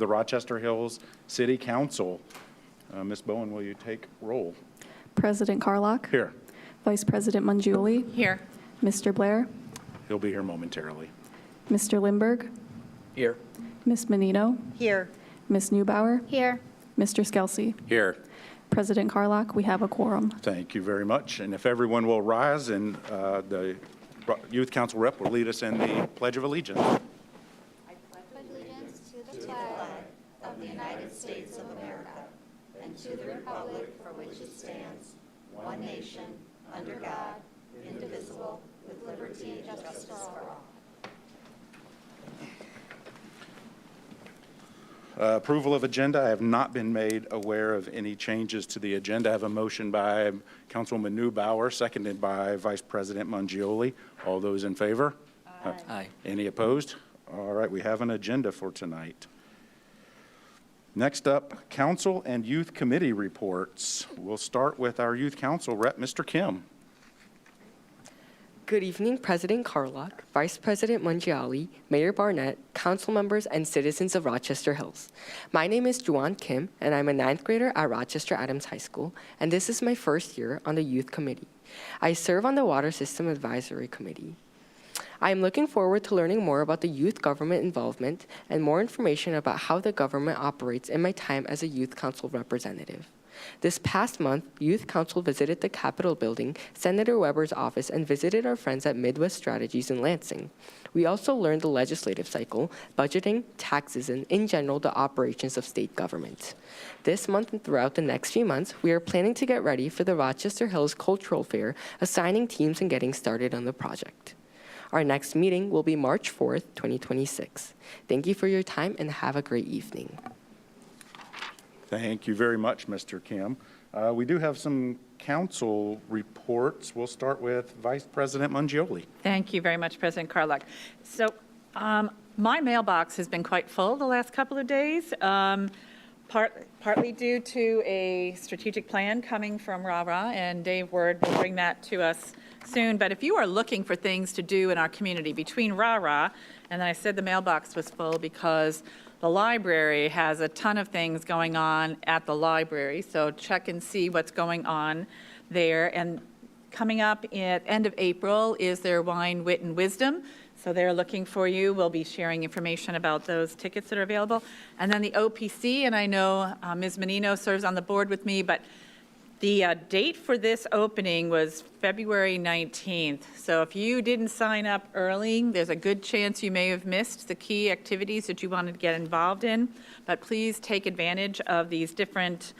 the Rochester Hills City Council. Ms. Bowen, will you take roll? President Carlock. Here. Vice President Mangioli. Here. Mr. Blair. He'll be here momentarily. Mr. Lindberg. Here. Ms. Menino. Here. Ms. Neubauer. Here. Mr. Skelsey. Here. President Carlock, we have a quorum. Thank you very much. And if everyone will rise, and the Youth Council rep will lead us in the Pledge of Allegiance. I pledge allegiance to the flag of the United States of America and to the republic for which it stands, one nation, under God, indivisible, with liberty and justice for all. Approval of agenda. I have not been made aware of any changes to the agenda. I have a motion by Councilwoman Neubauer, seconded by Vice President Mangioli. All those in favor? Aye. Aye. Any opposed? All right, we have an agenda for tonight. Next up, Council and Youth Committee reports. We'll start with our Youth Council rep, Mr. Kim. Good evening, President Carlock, Vice President Mangioli, Mayor Barnett, council members, and citizens of Rochester Hills. My name is Juan Kim, and I'm a 9th grader at Rochester Adams High School, and this is my first year on the Youth Committee. I serve on the Water System Advisory Committee. I am looking forward to learning more about the youth government involvement and more information about how the government operates in my time as a Youth Council representative. This past month, Youth Council visited the Capitol building, Senator Weber's office, and visited our friends at Midwest Strategies in Lansing. We also learned the legislative cycle, budgeting, taxes, and in general, the operations of state government. This month and throughout the next few months, we are planning to get ready for the Rochester Hills Cultural Fair, assigning teams and getting started on the project. Our next meeting will be March 4th, 2026. Thank you for your time and have a great evening. Thank you very much, Mr. Kim. We do have some council reports. We'll start with Vice President Mangioli. Thank you very much, President Carlock. So my mailbox has been quite full the last couple of days, partly due to a strategic plan coming from RARA, and Dave Word will bring that to us soon. But if you are looking for things to do in our community between RARA, and I said the mailbox was full because the library has a ton of things going on at the library, so check and see what's going on there. And coming up at end of April is their Wine, Wit, and Wisdom. So they're looking for you. We'll be sharing information about those tickets that are available. And then the OPC, and I know Ms. Menino serves on the board with me, but the date for this opening was February 19th. So if you didn't sign up early, there's a good chance you may have missed the key activities that you wanted to get involved in. But please take advantage of these different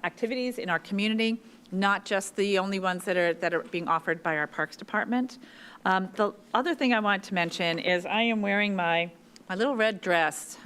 activities in our community, not just the only ones that are being offered by our Parks Department. The other thing I want to mention is I am wearing my little red dress.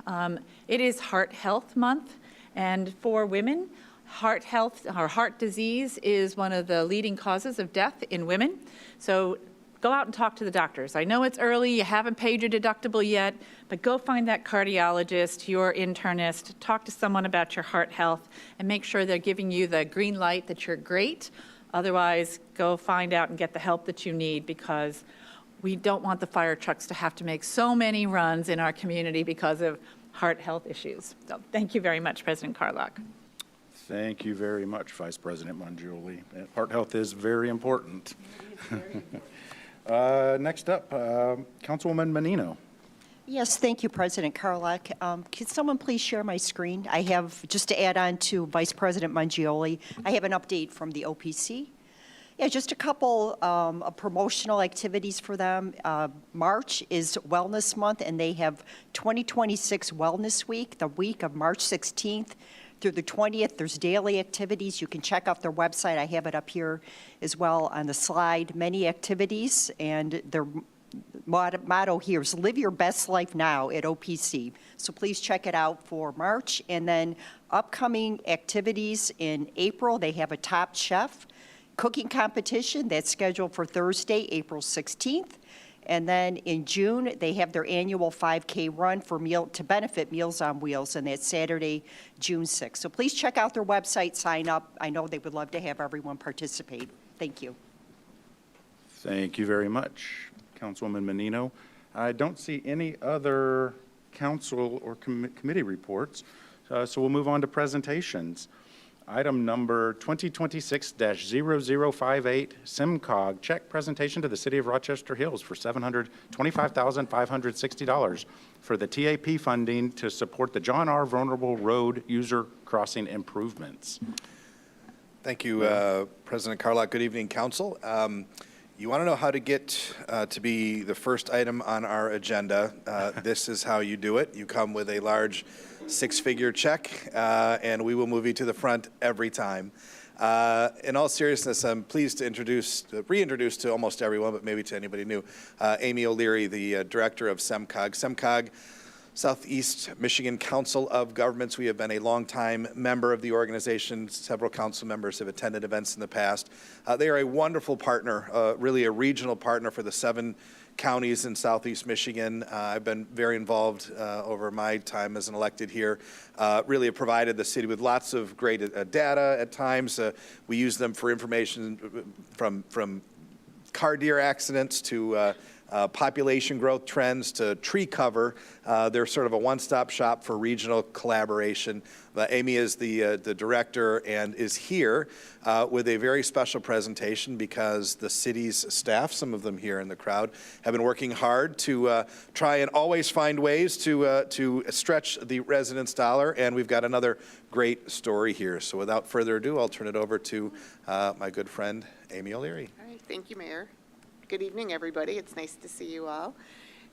It is Heart Health Month, and for women, heart health or heart disease is one of the leading causes of death in women. So go out and talk to the doctors. I know it's early, you haven't paid your deductible yet, but go find that cardiologist, your internist, talk to someone about your heart health, and make sure they're giving you the green light that you're great. Otherwise, go find out and get the help that you need, because we don't want the fire trucks to have to make so many runs in our community because of heart health issues. So thank you very much, President Carlock. Thank you very much, Vice President Mangioli. Heart health is very important. Next up, Councilwoman Menino. Yes, thank you, President Carlock. Could someone please share my screen? I have, just to add on to Vice President Mangioli, I have an update from the OPC. Yeah, just a couple of promotional activities for them. March is Wellness Month, and they have 2026 Wellness Week, the week of March 16th through the 20th. There's daily activities. You can check out their website. I have it up here as well on the slide. Many activities, and their motto here is live your best life now at OPC. So please check it out for March. And then upcoming activities in April, they have a Top Chef cooking competition that's scheduled for Thursday, April 16th. And then in June, they have their annual 5K run for to benefit Meals on Wheels, and that's Saturday, June 6th. So please check out their website, sign up. I know they would love to have everyone participate. Thank you. Thank you very much, Councilwoman Menino. I don't see any other council or committee reports. So we'll move on to presentations. Item number 2026-0058, SIMCOG, check presentation to the City of Rochester Hills for $725,560 for the TAP funding to support the John R. Vulnerable Road user crossing improvements. Thank you, President Carlock. Good evening, Council. You want to know how to get to be the first item on our agenda. This is how you do it. You come with a large six-figure check, and we will move you to the front every time. In all seriousness, I'm pleased to reintroduce to almost everyone, but maybe to anybody new, Amy O'Leary, the director of SEMCOG. SEMCOG, Southeast Michigan Council of Governments. We have been a longtime member of the organization. Several council members have attended events in the past. They are a wonderful partner, really a regional partner for the 7 counties in Southeast Michigan. I've been very involved over my time as an elected here. Really have provided the city with lots of great data at times. We use them for information from car deer accidents to population growth trends to tree cover. They're sort of a one-stop shop for regional collaboration. Amy is the director and is here with a very special presentation because the city's staff, some of them here in the crowd, have been working hard to try and always find ways to stretch the residents' dollar, and we've got another great story here. So without further ado, I'll turn it over to my good friend, Amy O'Leary. All right, thank you, Mayor. Good evening, everybody. It's nice to see you all.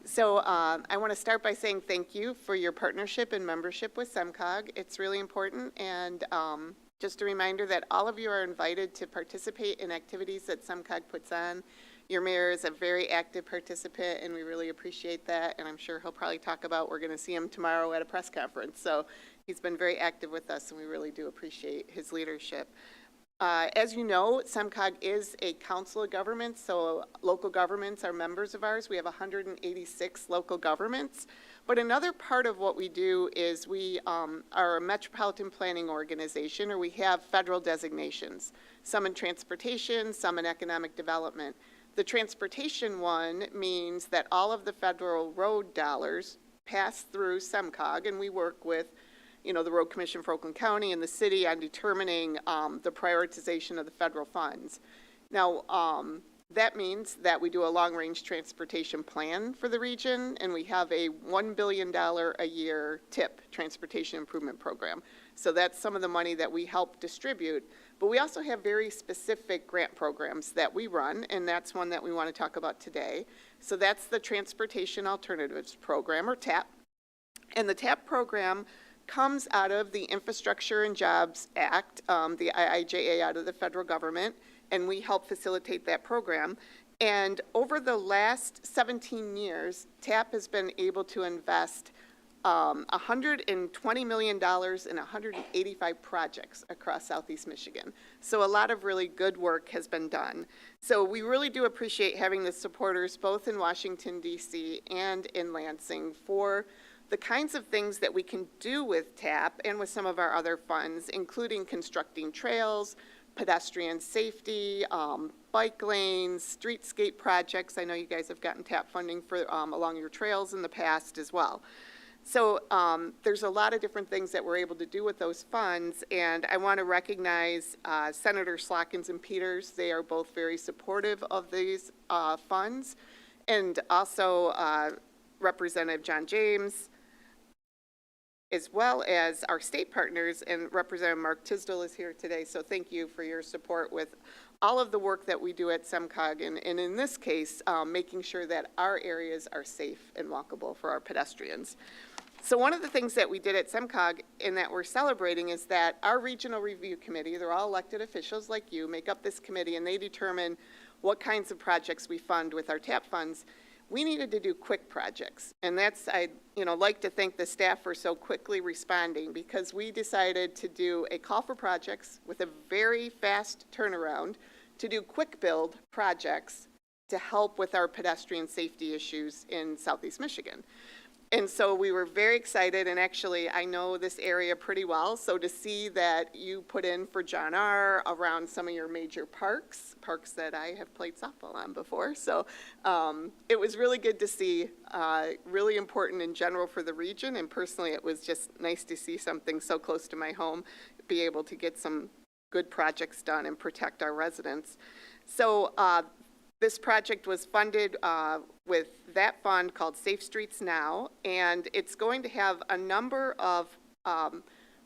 So I want to start by saying thank you for your partnership and membership with SEMCOG. It's really important, and just a reminder that all of you are invited to participate in activities that SEMCOG puts on. Your mayor is a very active participant, and we really appreciate that, and I'm sure he'll probably talk about, we're going to see him tomorrow at a press conference. So he's been very active with us, and we really do appreciate his leadership. As you know, SEMCOG is a council of governments, so local governments are members of ours. We have 186 local governments. But another part of what we do is we are a metropolitan planning organization, or we have federal designations, some in transportation, some in economic development. The transportation one means that all of the federal road dollars pass through SEMCOG, and we work with the Road Commission for Oakland County and the city on determining the prioritization of the federal funds. Now, that means that we do a long-range transportation plan for the region, and we have a $1 billion a year TIP, Transportation Improvement Program. So that's some of the money that we help distribute. But we also have very specific grant programs that we run, and that's one that we want to talk about today. So that's the Transportation Alternatives Program, or TAP. And the TAP program comes out of the Infrastructure and Jobs Act, the IIJA, out of the federal government, and we help facilitate that program. And over the last 17 years, TAP has been able to invest $120 million in 185 projects across Southeast Michigan. So a lot of really good work has been done. So we really do appreciate having the supporters both in Washington, D.C. and in Lansing for the kinds of things that we can do with TAP and with some of our other funds, including constructing trails, pedestrian safety, bike lanes, streetscape projects. I know you guys have gotten TAP funding for along your trails in the past as well. So there's a lot of different things that we're able to do with those funds, and I want to recognize Senator Slockins and Peters. They are both very supportive of these funds, and also Representative John James, as well as our state partners, and Representative Mark Tisdall is here today, so thank you for your support with all of the work that we do at SEMCOG, and in this case, making sure that our areas are safe and walkable for our pedestrians. So one of the things that we did at SEMCOG and that we're celebrating is that our regional review committee, they're all elected officials like you, make up this committee, and they determine what kinds of projects we fund with our TAP funds. We needed to do quick projects, and that's, I like to thank the staff for so quickly responding, because we decided to do a call for projects with a very fast turnaround to do quick build projects to help with our pedestrian safety issues in Southeast Michigan. And so we were very excited, and actually, I know this area pretty well, so to see that you put in for John R. around some of your major parks that I have played softball on before, so it was really good to see, really important in general for the region, and personally, it was just nice to see something so close to my home, be able to get some good projects done and protect our residents. So this project was funded with that fund called Safe Streets Now, and it's going to have a number of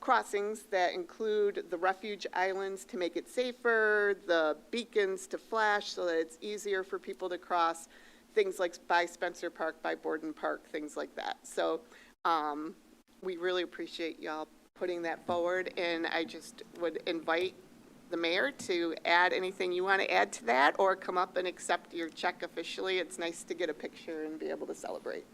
crossings that include the refuge islands to make it safer, the beacons to flash so that it's easier for people to cross, things like by Spencer Park, by Borden Park, things like that. So we really appreciate y'all putting that forward, and I just would invite the mayor to add anything you want to add to that, or come up and accept your check officially. It's nice to get a picture and be able to celebrate.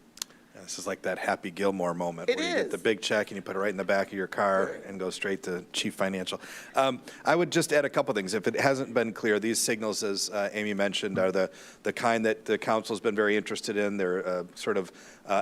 Yeah, this is like that Happy Gilmore moment It where you get the is. big check and you put it right in the back of your car and go straight to Chief Financial. I would just add a couple things. If it hasn't been clear, these signals, as Amy mentioned, are the kind that the council's been very interested in. They're sort of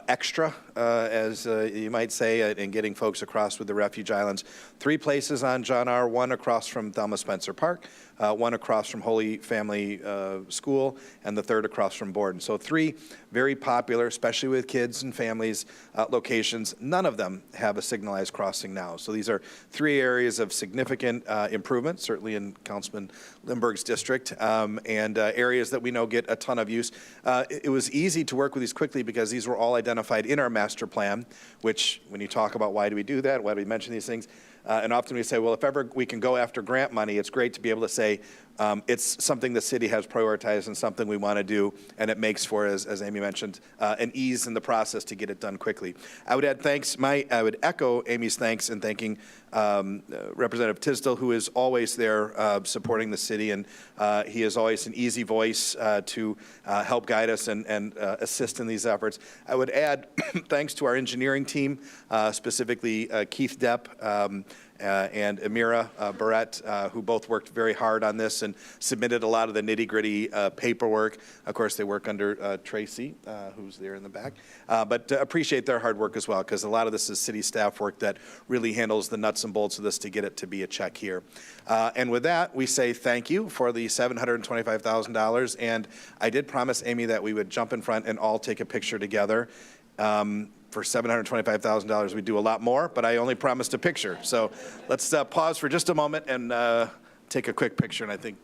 extra, as you might say, in getting folks across with the refuge islands. 3 places on John R., 1 across from Thelma Spencer Park, 1 across from Holy Family School, and the 3rd across from Borden. So 3 very popular, especially with kids and families, locations. None of them have a signalized crossing now. So these are 3 areas of significant improvement, certainly in Councilman Lindbergh's district, and areas that we know get a ton of use. It was easy to work with these quickly because these were all identified in our master plan, which when you talk about why do we do that, why do we mention these things, and often we say, well, if ever we can go after grant money, it's great to be able to say it's something the city has prioritized and something we want to do, and it makes for, as Amy mentioned, an ease in the process to get it done quickly. I would add thanks. I would echo Amy's thanks in thanking Representative Tisdale, who is always there supporting the city, and he is always an easy voice to help guide us and assist in these efforts. I would add thanks to our engineering team, specifically Keith Depp and Amira Barrett, who both worked very hard on this and submitted a lot of the nitty-gritty paperwork. Of course, they work under Tracy, who's there in the back, but appreciate their hard work as well, because a lot of this is city staff work that really handles the nuts and bolts of this to get it to be a check here. And with that, we say thank you for the $725,000, and I did promise Amy that we would jump in front and all take a picture together. For $725,000, we do a lot more, but I only promised a picture. So let's pause for just a moment and take a quick picture, and I think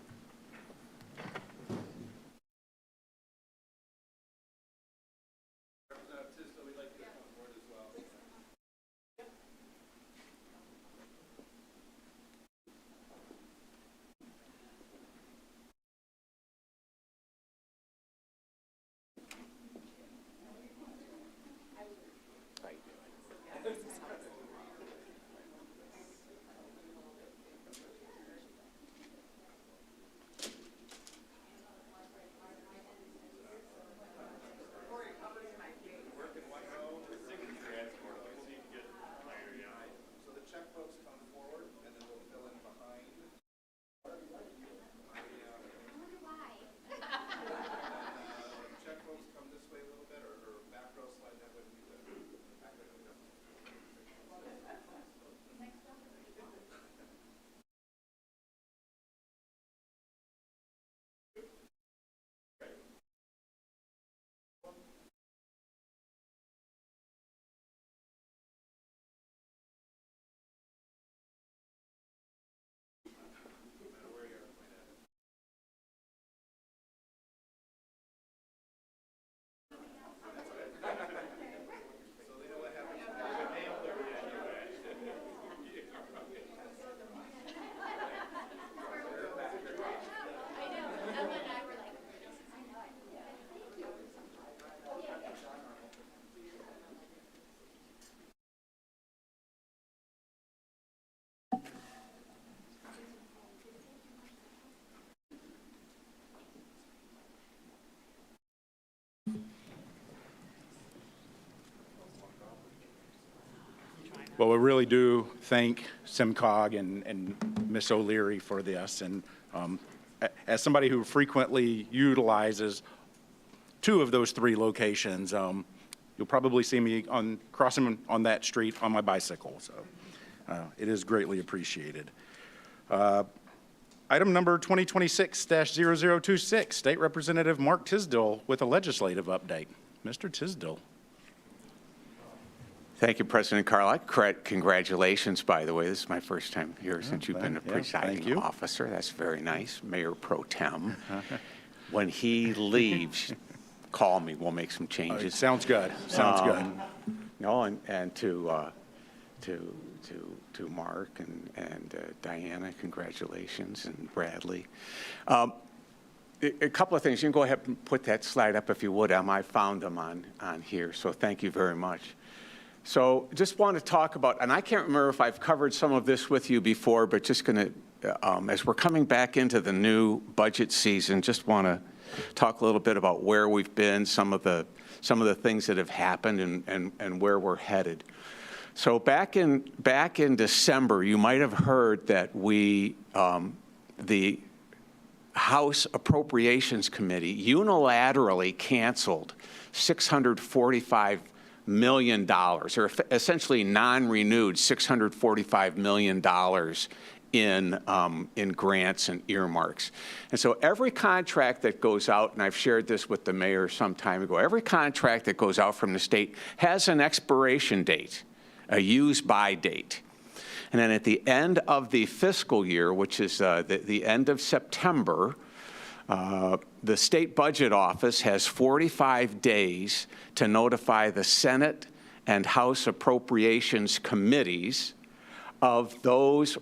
Well, we really do thank SimCog and Ms. O'Leary for this. And as somebody who frequently utilizes 2 of those 3 locations, you'll probably see me crossing on that street on my bicycle. So it is greatly appreciated. Item number 2026-0026, State Representative Mark Tisdale with a legislative update. Mr. Tisdale. Thank you, President Carlock. Congratulations, by the way. This is my first time here since you've been a presiding officer. That's very nice. Mayor Pro Tem. When he leaves, call me. We'll make some changes. Sounds good. Sounds good. No, and to Mark and Diana, congratulations, and Bradley. A couple of things. You can go ahead and put that slide up if you would. I found them on here, so thank you very much. So just want to talk about, and I can't remember if I've covered some of this with you before, but just going to, as we're coming back into the new budget season, just want to talk a little bit about where we've been, some of the things that have happened and where we're headed. So back in December, you might have heard that the House Appropriations Committee unilaterally canceled $645 million, or essentially non-renewed $645 million in grants and earmarks. And so every contract that goes out, and I've shared this with the mayor some time ago, every contract that goes out from the state has an expiration date, a use-by date. And then at the end of the fiscal year, which is the end of September, the State Budget Office has 45 days to notify the Senate and House Appropriations Committees of those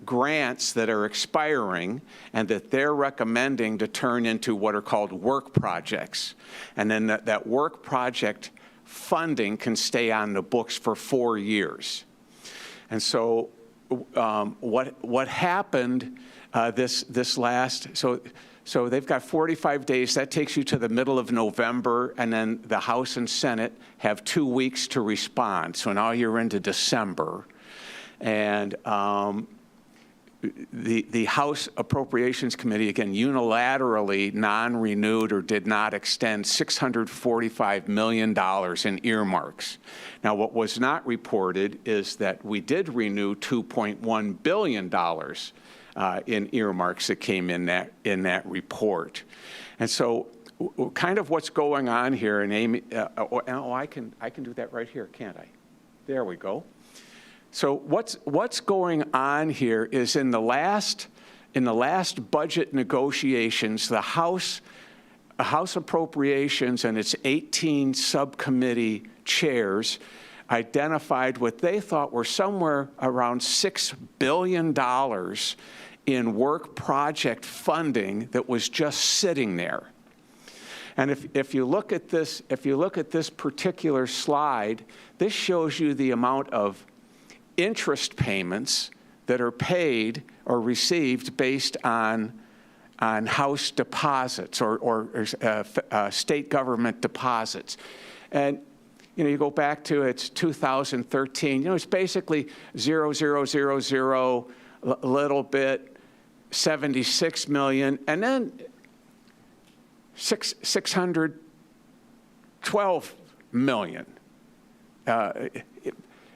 grants that are expiring and that they're recommending to turn into what are called work projects. And then that work project funding can stay on the books for 4 years. And so what happened this last, so they've got 45 days. That takes you to the middle of November, and then the House and Senate have 2 weeks to respond. So now you're into December. And the House Appropriations Committee, again, unilaterally non-renewed or did not extend $645 million in earmarks. Now, what was not reported is that we did renew $2.1 billion in earmarks that came in that report. And so kind of what's going on here, and Amy, I can do that right here, can't I? There we go. So what's going on here is in the last budget negotiations, the House Appropriations and its 18 subcommittee chairs identified what they thought were somewhere around $6 billion in work project funding that was just sitting there. And if you look at this particular slide, this shows you the amount of interest payments that are paid or received based on House deposits or state government deposits. And you go back to it's 2013. It's basically 0, a little bit, 76 million, and then 612 million.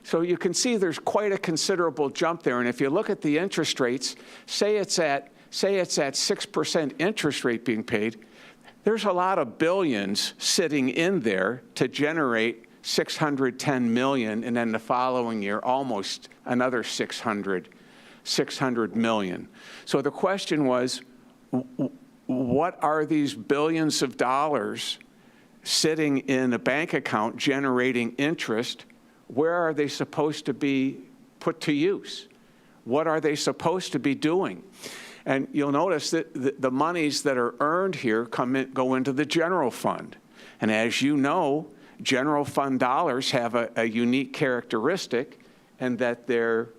So you can see there's quite a considerable jump there. And if you look at the interest rates, say it's at 6% interest rate being paid, there's a lot of billions sitting in there to generate 610 million, and then the following year, almost another 600 million. So the question was, what are these billions of dollars sitting in a bank account generating interest? Where are they supposed to be put to use? What are they supposed to be doing? And you'll notice that the monies that are earned here go into the general fund. And as you know, general fund dollars have a unique characteristic in that they're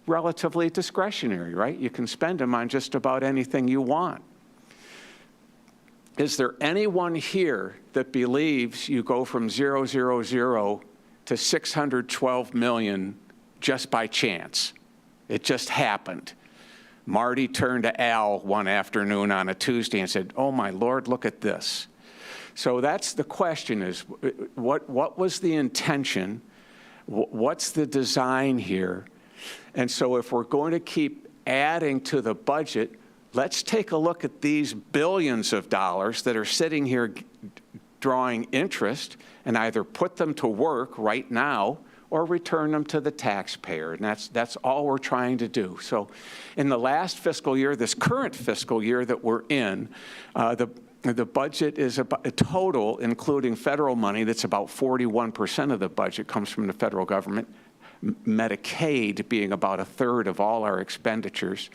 relatively discretionary, right? You can spend them on just about anything you want. Is there anyone here that believes you go from 0, to 612 million just by chance? It just happened. Marty turned to Al one afternoon on a Tuesday and said, "Oh my Lord, look at this." So that's the question is, what was the intention? What's the design here? And so if we're going to keep adding to the budget, let's take a look at these billions of dollars that are sitting here drawing interest and either put them to work right now or return them to the taxpayer. And that's all we're trying to do. So in the last fiscal year, this current fiscal year that we're in, the budget is about a total, including federal money, that's about 41% of the budget comes from the federal government, Medicaid being about a third of all our expenditures.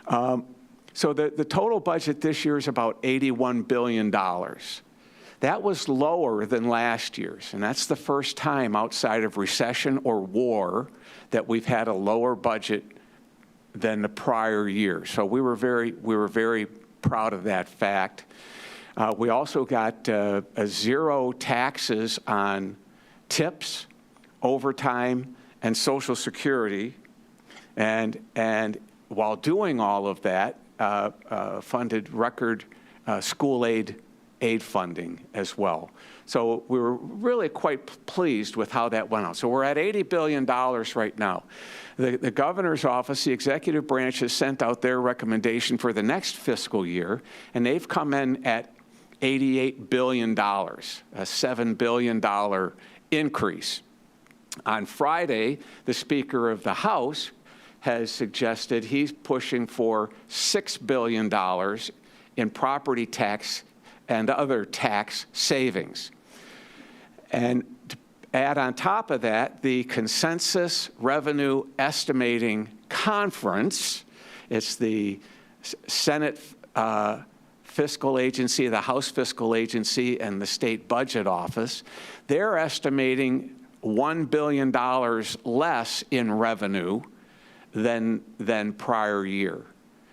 So the total budget this year is about $81 billion. That was lower than last year's, and that's the first time outside of recession or war that we've had a lower budget than the prior year. So we were very proud of that fact. We also got zero taxes on tips, overtime, and Social Security, and while doing all of that, funded record school aid funding as well. So we were really quite pleased with how that went out. So we're at $80 billion right now. The governor's office, the executive branch, has sent out their recommendation for the next fiscal year, and they've come in at $88 billion, a $7 billion increase. On Friday, the Speaker of the House has suggested he's pushing for $6 billion in property tax and other tax savings. And to add on top of that, the Consensus Revenue Estimating Conference, it's the Senate Fiscal Agency, the House Fiscal Agency, and the State Budget Office, they're estimating $1 billion less in revenue than prior year.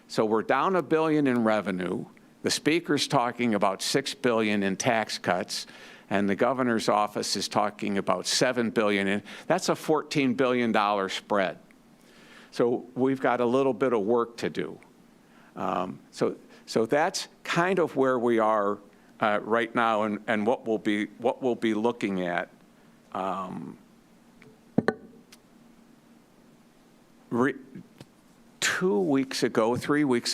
So we're down $1 billion in revenue. The Speaker's talking about $6 billion in tax cuts, and the governor's office is talking about $7 billion. That's a $14 billion spread. So we've got a little bit of work to do. So that's kind of where we are right now, and what we'll be looking at. 3 weeks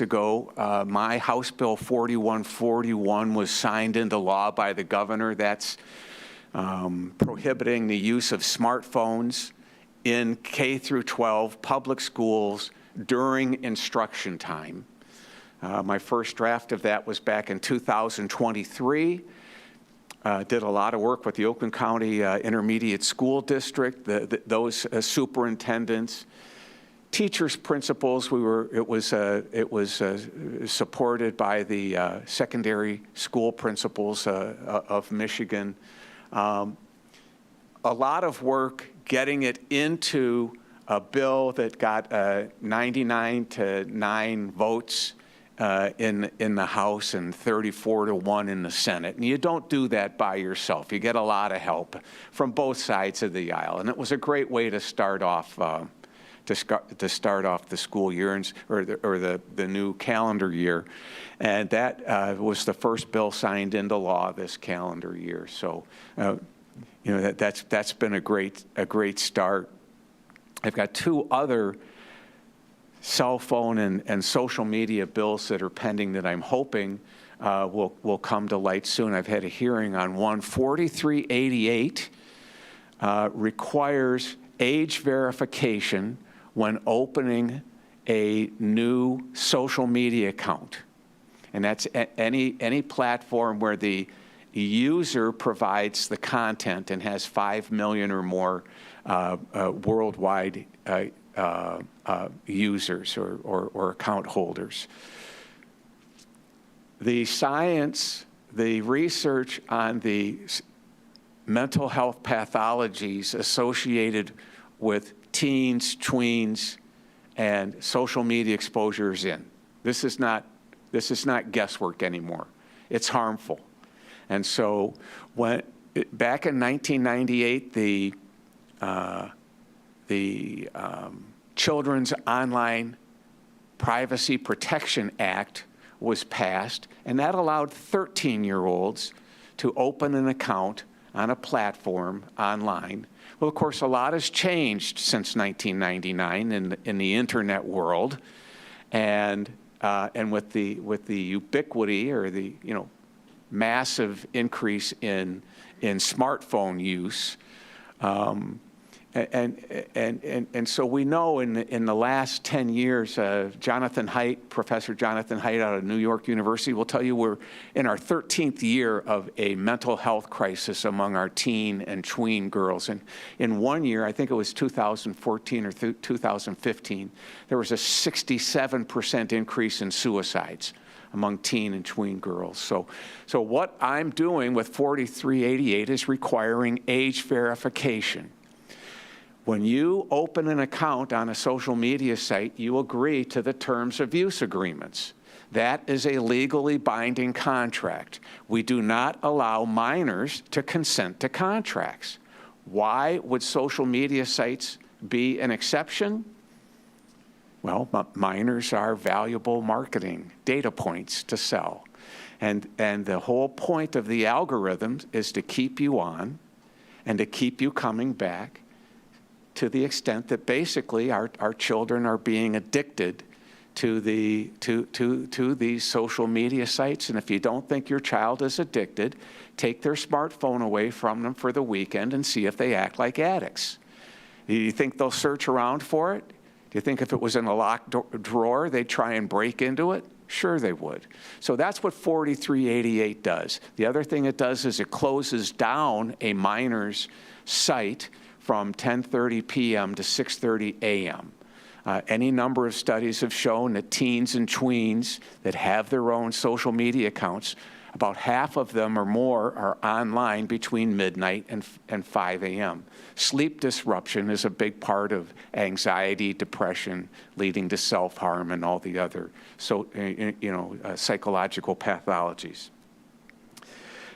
ago, my House Bill 4141 was signed into law by the governor. That's prohibiting the use of smartphones in K through 12 public schools during instruction time. My first draft of that was back in 2023. Did a lot of work with the Oakland County Intermediate School District, those superintendents, teachers, principals. It was supported by the secondary school principals of Michigan. A lot of work getting it into a bill that got 99-9 votes in the House and 34-1 in the Senate. And you don't do that by yourself. You get a lot of help from both sides of the aisle. And it was a great way to start off the school year or the new calendar year. And that was the first bill signed into law this calendar year. So, that's been a great start. I've got 2 other cell phone and social media bills that are pending that I'm hoping will come to light soon. I've had a hearing on one. 4388 requires age verification when opening a new social media account. And that's any platform where the user provides the content and has 5 million or more worldwide users or account holders. The science, the research on the mental health pathologies associated with teens, tweens, and social media exposures in. This is not guesswork anymore. It's harmful. And so back in 1998, the Children's Online Privacy Protection Act was passed, and that allowed 13-year-olds to open an account on a platform online. Well, of course, a lot has changed since 1999 in the internet world, and with the ubiquity or the massive increase in smartphone use. And so we know in the last 10 years, Professor Jonathan Haidt out of New York University will tell you we're in our 13th year of a mental health crisis among our teen and tween girls. And in 1 year, I think it was 2014 or 2015, there was a 67% increase in suicides among teen and tween girls. So what I'm doing with 4388 is requiring age verification. When you open an account on a social media site, you agree to the terms of use agreements. That is a legally binding contract. We do not allow minors to consent to contracts. Why would social media sites be an exception? Well, minors are valuable marketing data points to sell. And the whole point of the algorithms is to keep you on and to keep you coming back, to the extent that basically our children are being addicted to these social media sites. And if you don't think your child is addicted, take their smartphone away from them for the weekend and see if they act like addicts. Do you think they'll search around for it? Do you think if it was in a locked drawer, they'd try and break into it? Sure they would. So that's what 4388 does. The other thing it does is it closes down a minor's site from 10:30 p.m. to 6:30 a.m. Any number of studies have shown that teens and tweens that have their own social media accounts, about half of them or more are online between midnight and 5 a.m. Sleep disruption is a big part of anxiety, depression, leading to self-harm and all the other psychological pathologies.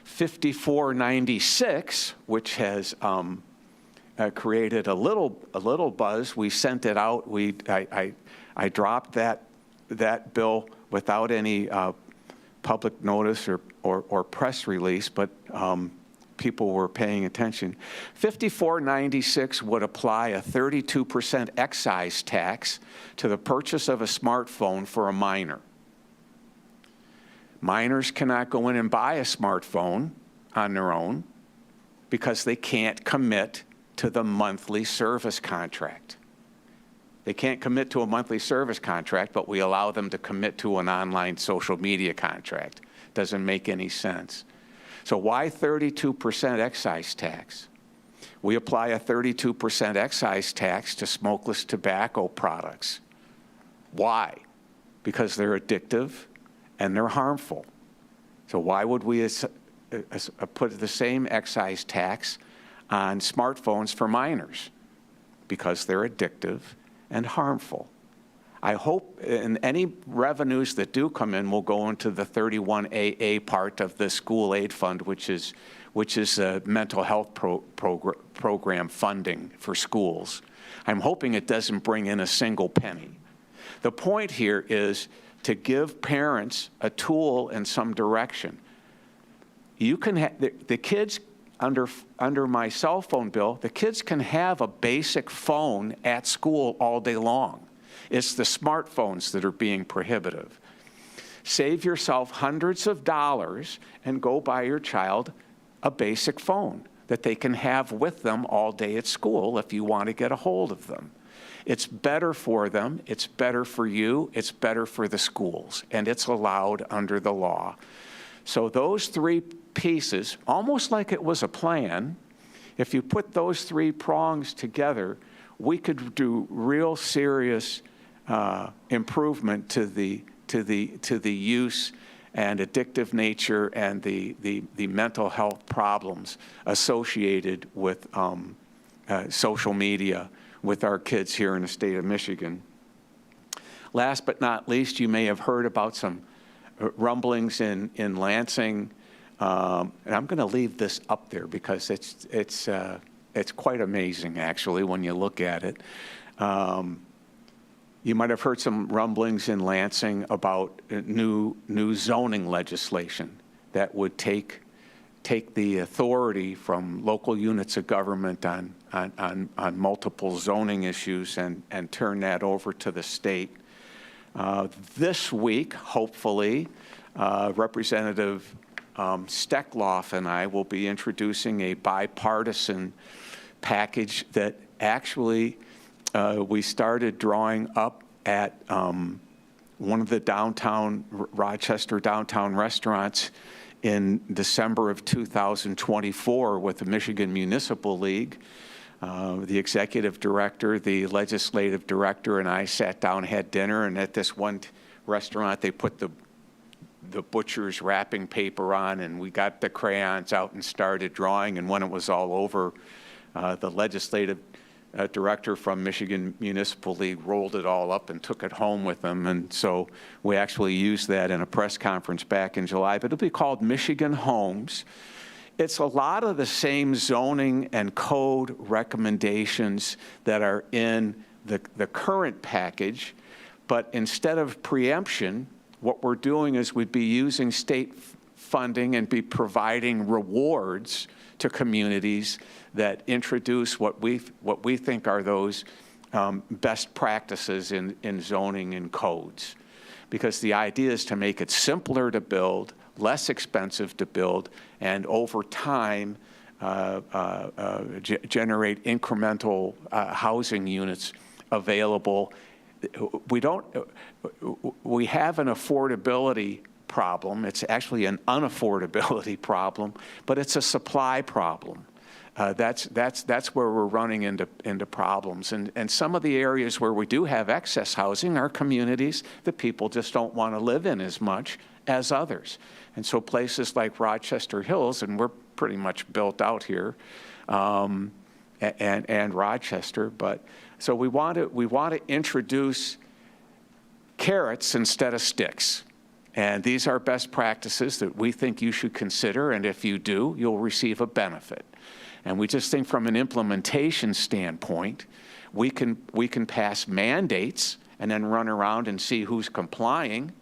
5496, which has created a little buzz. We sent it out. I dropped that bill without any public notice or press release, but people were paying attention. 5496 would apply a 32% excise tax to the purchase of a smartphone for a minor. Minors cannot go in and buy a smartphone on their own because they can't commit to the monthly service contract. They can't commit to a monthly service contract, but we allow them to commit to an online social media contract. Doesn't make any sense. So why 32% excise tax? We apply a 32% excise tax to smokeless tobacco products. Why? Because they're addictive and they're harmful. So why would we put the same excise tax on smartphones for minors? Because they're addictive and harmful. I hope any revenues that do come in will go into the 31AA part of the school aid fund, which is a mental health program funding for schools. I'm hoping it doesn't bring in a single penny. The point here is to give parents a tool and some direction. You can have the kids under my cell phone bill, the kids can have a basic phone at school all day long. It's the smartphones that are being prohibitive. Save yourself hundreds of dollars and go buy your child a basic phone that they can have with them all day at school if you want to get a hold of them. It's better for them, it's better for you, it's better for the schools, and it's allowed under the law. So those three pieces, almost like it was a plan, if you put those three prongs together, we could do real serious improvement to the use and addictive nature and the mental health problems associated with social media with our kids here in the state of Michigan. Last but not least, you may have heard about some rumblings in Lansing, and I'm going to leave this up there because it's quite amazing actually when you look at it. You might have heard some rumblings in Lansing about new zoning legislation that would take take the authority from local units of government on multiple zoning issues and turn that over to the state. This week, hopefully, Representative Steckloff and I will be introducing a bipartisan package that actually we started drawing up at one of the Rochester downtown restaurants in December of 2024 with the Michigan Municipal League. The executive director, the legislative director, and I sat down, had dinner, and at this one restaurant, they put the butcher's wrapping paper on, and we got the crayons out and started drawing, and when it was all over, the legislative director from Michigan Municipal League rolled it all up and took it home with them, and so we actually used that in a press conference back in July, but it'll be called Michigan Homes. It's a lot of the same zoning and code recommendations that are in the current package, but instead of preemption, what we're doing is we'd be using state funding and be providing rewards to communities that introduce what we think are those best practices in zoning and codes. Because the idea is to make it simpler to build, less expensive to build, and over time generate incremental housing units available. We have an affordability problem. It's actually an unaffordability problem, but it's a supply problem. That's where we're running into problems. And some of the areas where we do have excess housing are communities that people just don't want to live in as much as others. And so places like Rochester Hills, and we're pretty much built out here, and Rochester, but so we want to introduce carrots instead of sticks. And these are best practices that we think you should consider, and if you do, you'll receive a benefit. And we just think from an implementation standpoint, we can pass mandates and then run around and see who's complying,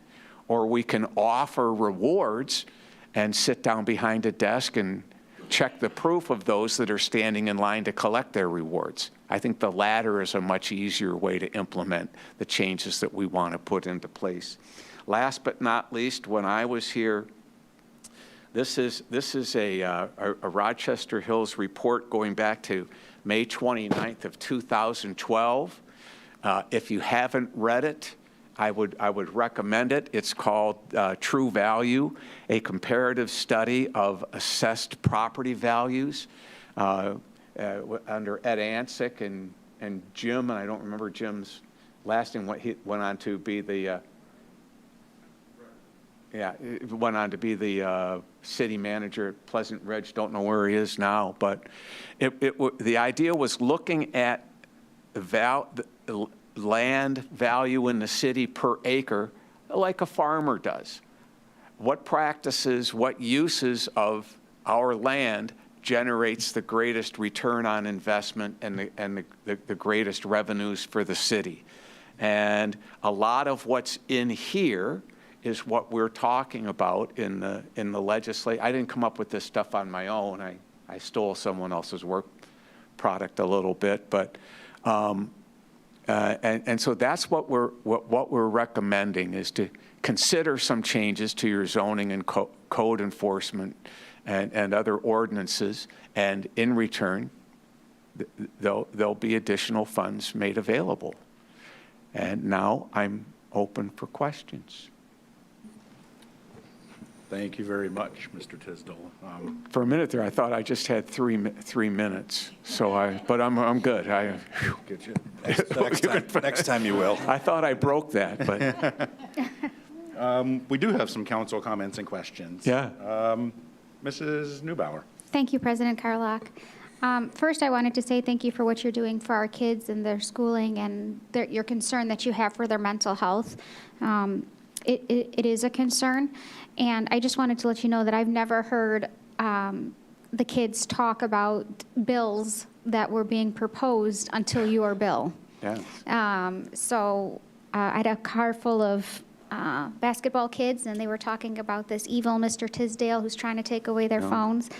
or we can offer rewards and sit down behind a desk and check the proof of those that are standing in line to collect their rewards. I think the latter is a much easier way to implement the changes that we want to put into place. Last but not least, when I was here, this is a Rochester Hills report going back to May 29th of 2012. If you haven't read it, I would recommend it. It's called True Value, a comparative study of assessed property values under Ed Ansick and Jim, and I don't remember Jim's last name, what he went on to be the city manager at Pleasant Ridge. Don't know where he is now, but the idea was looking at the land value in the city per acre like a farmer does. What practices, what uses of our land generates the greatest return on investment and the greatest revenues for the city. And a lot of what's in here is what we're talking about in the legislation. I didn't come up with this stuff on my own. I stole someone else's work product a little bit, but and so that's what we're recommending, is to consider some changes to your zoning and code enforcement and other ordinances, and in return, there'll be additional funds made available. And now I'm open for questions. Thank you very much, Mr. Tisdall. For a minute there, I thought I just had 3 minutes. But I'm good. Get you. Next time you will. I thought I broke that, but We do have some council comments and questions. yeah. Mrs. Neubauer. Thank you, President Carlock. First, I wanted to say thank you for what you're doing for our kids and their schooling and your concern that you have for their mental health. It is a concern, and I just wanted to let you know that I've never heard the kids talk about bills that were being proposed until your bill. Yeah. I had a car full of basketball kids, and they were talking about this evil Mr. Tisdale who's trying to take away their phones.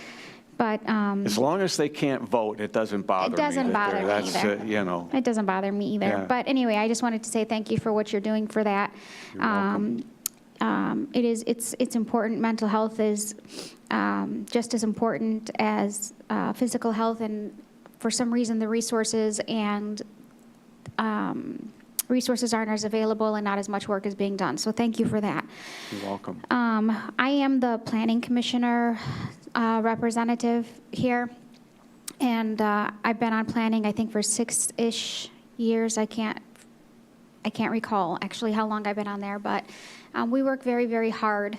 But As long as they can't vote, it doesn't bother me. doesn't that bother they're- me that's, either. You know, it doesn't bother me either. Yeah. But anyway, I just wanted to say thank you for what you're doing for that. You're welcome. It's important. Mental health is just as important as physical health, and for some reason the resources aren't as available and not as much work is being done. So thank you for that. You're welcome. I am the planning commissioner representative here, and I've been on planning, I think, for 6-ish years. I can't recall actually how long I've been on there, but we work very, very hard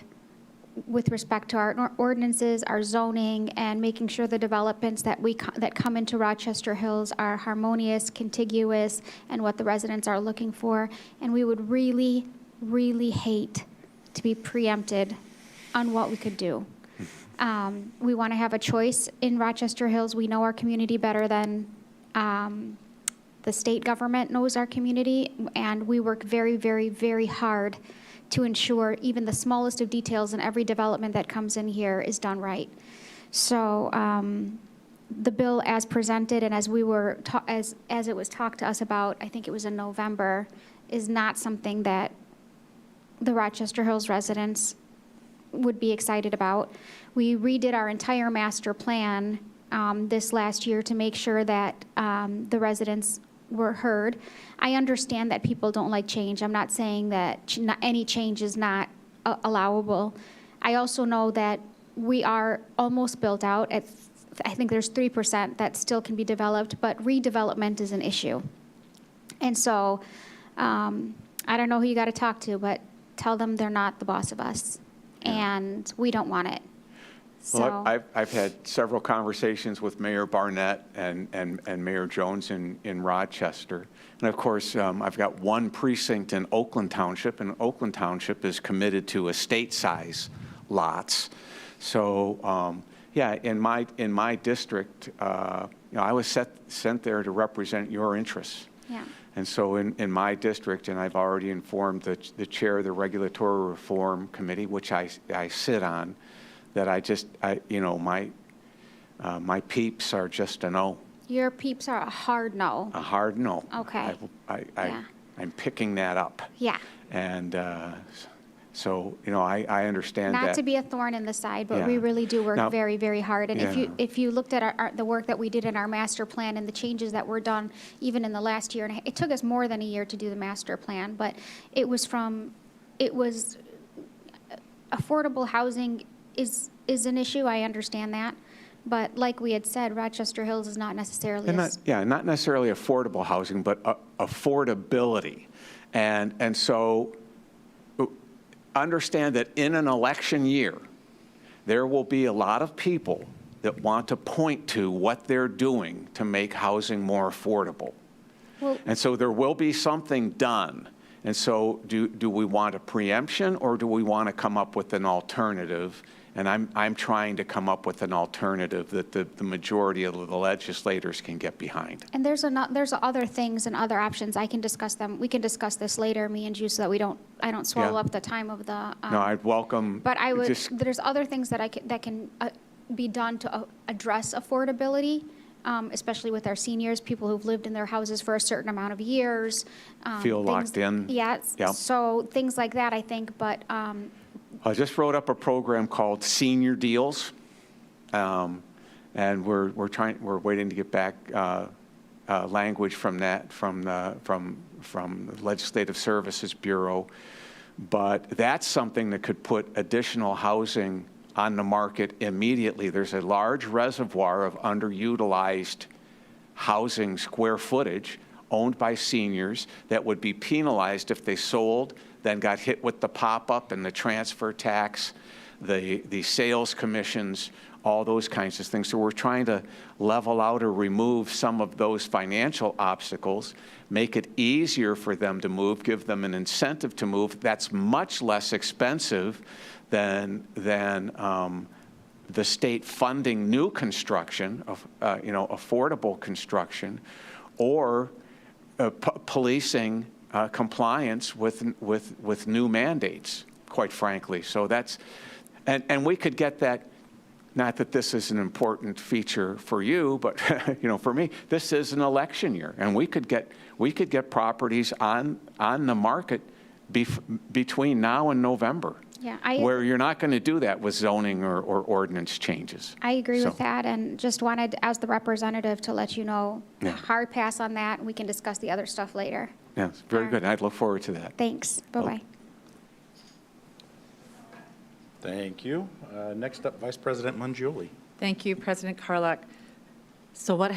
with respect to our ordinances, our zoning, and making sure the developments that come into Rochester Hills are harmonious, contiguous, and what the residents are looking for. And we would really, really hate to be preempted on what we could do. We want to have a choice in Rochester Hills. We know our community better than the state government knows our community, and we work very, very, very hard to ensure even the smallest of details in every development that comes in here is done right. So the bill as presented and as we were as it was talked to us about, I think it was in November, is not something that the Rochester Hills residents would be excited about. We redid our entire master plan this last year to make sure that the residents were heard. I understand that people don't like change. I'm not saying that any change is not allowable. I also know that we are almost built out. I think there's 3% that still can be developed, but redevelopment is an issue. And so I don't know who you got to talk to, but tell them they're not the boss of us, and we don't want it. So, Well, I've had several conversations with Mayor Barnett and Mayor Jones in Rochester. And of course, I've got one precinct in Oakland Township, and Oakland Township is committed to estate-size lots. So, yeah, in my district, I was sent there to represent your interests. yeah. And so in my district, and I've already informed the chair of the Regulatory Reform Committee, which I sit on, that my peeps are just a no. Your peeps are a hard no. A hard no. Okay. Yeah. I'm picking that up. Yeah. And so, I understand that. Not to be a thorn in the side, but Yeah. we really do work Now- very, very hard. And Yeah. if you looked at the work that we did in our master plan and the changes that were done even in the last year, and it took us more than a year to do the master plan, but it was affordable housing is an issue. I understand that. But like we had said, Rochester Hills is not necessarily And not necessarily affordable housing, but affordability. And so understand that in an election year, there will be a lot of people that want to point to what they're doing to make housing more affordable. Well, And so there will be something done. And so do we want a preemption, or do we want to come up with an alternative? And I'm trying to come up with an alternative that the majority of the legislators can get behind. and there's other things and other options. I can discuss them. We can discuss this later, me and you, so that I don't swallow Yeah. up the time of the. No, I'd welcome. But I would. just- There's other things that can be done to address affordability, especially with our seniors, people who've lived in their houses for a certain amount of years. Feel things- locked in. Yeah. Yep. So things like that, I think. But I just wrote up a program called Senior Deals, and we're waiting to get back language from that from the Legislative Services Bureau. But that's something that could put additional housing on the market immediately. There's a large reservoir of underutilized housing square footage owned by seniors that would be penalized if they sold, then got hit with the pop-up and the transfer tax, the sales commissions, all those kinds of things. So we're trying to level out or remove some of those financial obstacles, make it easier for them to move, give them an incentive to move. That's much less expensive than the state funding new construction, of affordable construction, or policing compliance with new mandates, quite frankly. So that's, and we could get that, not that this is an important feature for you, but, for me, this is an election year, and we could get properties on the market between now and November. Yeah, where you're not going to do that with zoning or ordinance changes. I agree So- with that, and just wanted, as the representative, to let you know, Yeah. hard pass on that, and we can discuss the other stuff later. Yes, very good. I'd look forward to that. Thanks. Bye-bye. Thank you. Next up, Vice President Mangioli. Thank you, President Carlock. So what